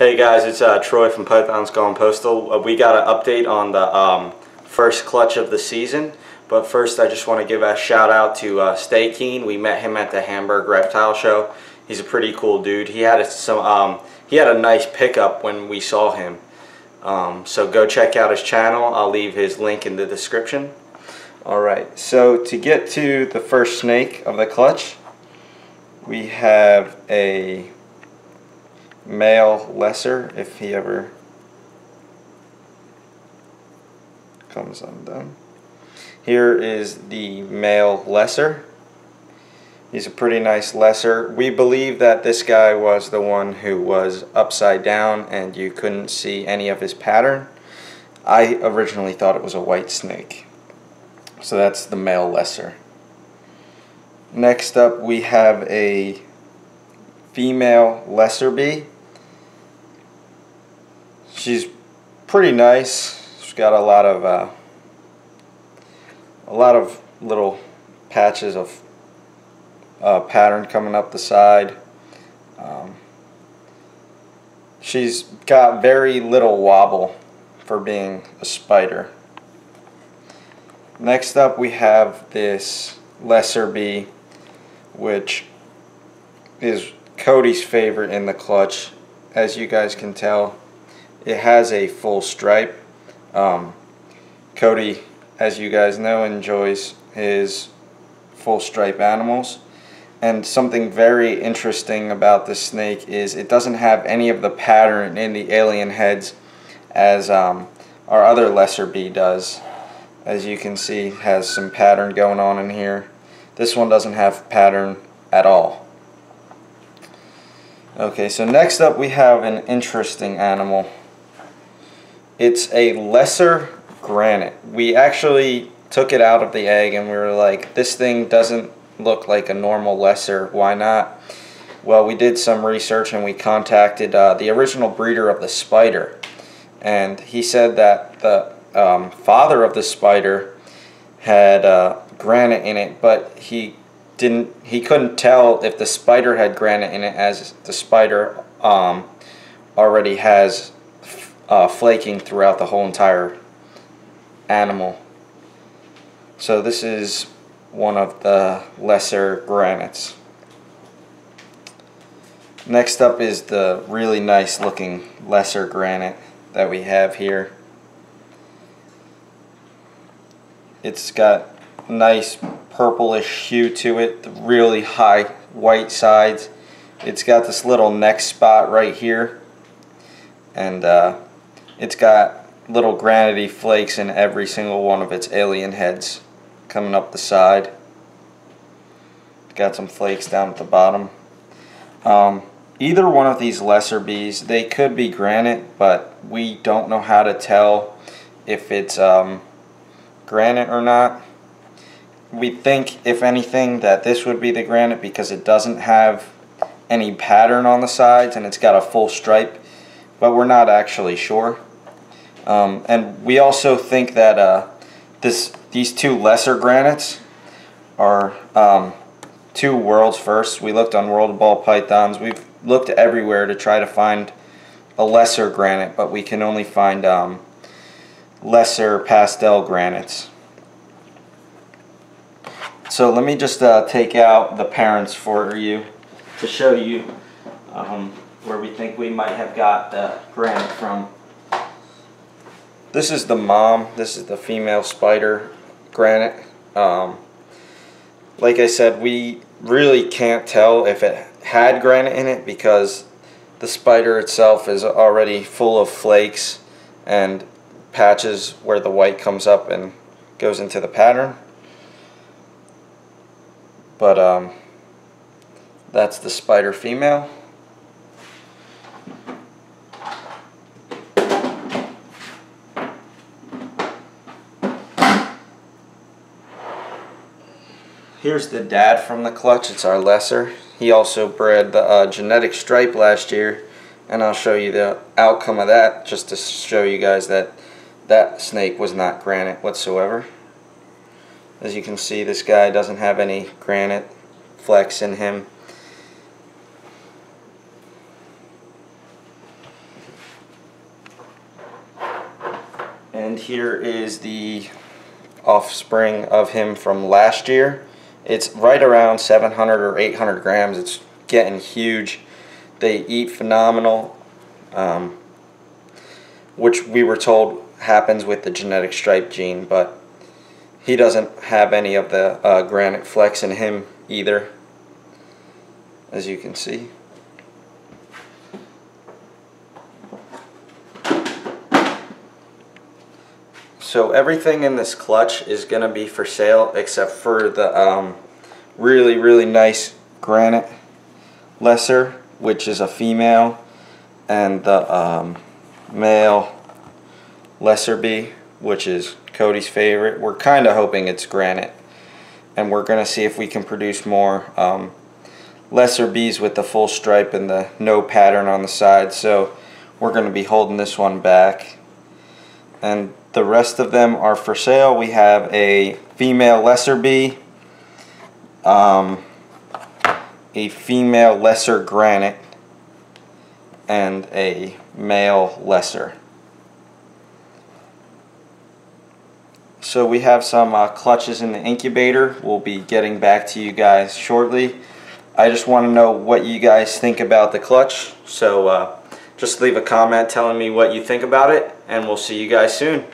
Hey guys, it's Troy from Python's Gone Postal. We got an update on the first clutch of the season, but first I just want to give a shout out to Stay Keen. We met him at the Hamburg Reptile Show. He's a pretty cool dude. He had a nice pickup when we saw him. So go check out his channel. I'll leave his link in the description. Alright, so to get to the first snake of the clutch, we have a male lesser, if he ever comes undone. Here is the male lesser. He's a pretty nice lesser. We believe that this guy was the one who was upside down and you couldn't see any of his pattern. I originally thought it was a white snake. So that's the male lesser. Next up we have a female lesser bee. She's pretty nice. She's got a lot of little patches of pattern coming up the side. She's got very little wobble for being a spider. Next up we have this lesser bee, which is Cody's favorite in the clutch. As you guys can tell, it has a full stripe. Cody, as you guys know, enjoys his full stripe animals. And something very interesting about this snake is it doesn't have any of the pattern in the alien heads as our other lesser bee does. As you can see, it has some pattern going on in here. This one doesn't have pattern at all. Okay, so next up we have an interesting animal. It's a lesser granite. We actually took it out of the egg and we were like, this thing doesn't look like a normal lesser. Why not? Well, we did some research and we contacted the original breeder of the spider. And he said that the father of the spider had granite in it, but he couldn't tell if the spider had granite in it, as the spider already has flaking throughout the whole entire animal. So this is one of the lesser granites. Next up is the really nice looking lesser granite that we have here. It's got nice purplish hue to it, the really high white sides. It's got this little neck spot right here, and it's got little granity flakes in every single one of its alien heads coming up the side. It's got some flakes down at the bottom. Either one of these lesser bees, they could be granite, but we don't know how to tell if it's granite or not. We think, if anything, that this would be the granite because it doesn't have any pattern on the sides and it's got a full stripe, but we're not actually sure. And we also think that these two lesser granites are two world's first. We looked on World of Ball Pythons. We've looked everywhere to try to find a lesser granite, but we can only find lesser pastel granites. So let me just take out the parents for you to show you where we think we might have got the granite from. This is the mom. This is the female spider granite. Like I said, we really can't tell if it had granite in it because the spider itself is already full of flakes and patches where the white comes up and goes into the pattern. But that's the spider female. Here's the dad from the clutch. It's our lesser. He also bred the genetic stripe last year, and I'll show you the outcome of that just to show you guys that that snake was not granite whatsoever. As you can see, this guy doesn't have any granite flecks in him. And here is the offspring of him from last year. It's right around 700 or 800 grams. It's getting huge. They eat phenomenal, which we were told happens with the genetic stripe gene, but he doesn't have any of the granite flecks in him either, as you can see. So everything in this clutch is going to be for sale except for the really nice granite lesser, which is a female, and the male lesser bee, which is Cody's favorite. We're kind of hoping it's granite, and we're going to see if we can produce more lesser bees with the full stripe and the no pattern on the side. So we're going to be holding this one back, and the rest of them are for sale. We have a female lesser bee, a female lesser granite, and a male lesser. So we have some clutches in the incubator. We'll be getting back to you guys shortly. I just want to know what you guys think about the clutch. So just leave a comment telling me what you think about it, and we'll see you guys soon.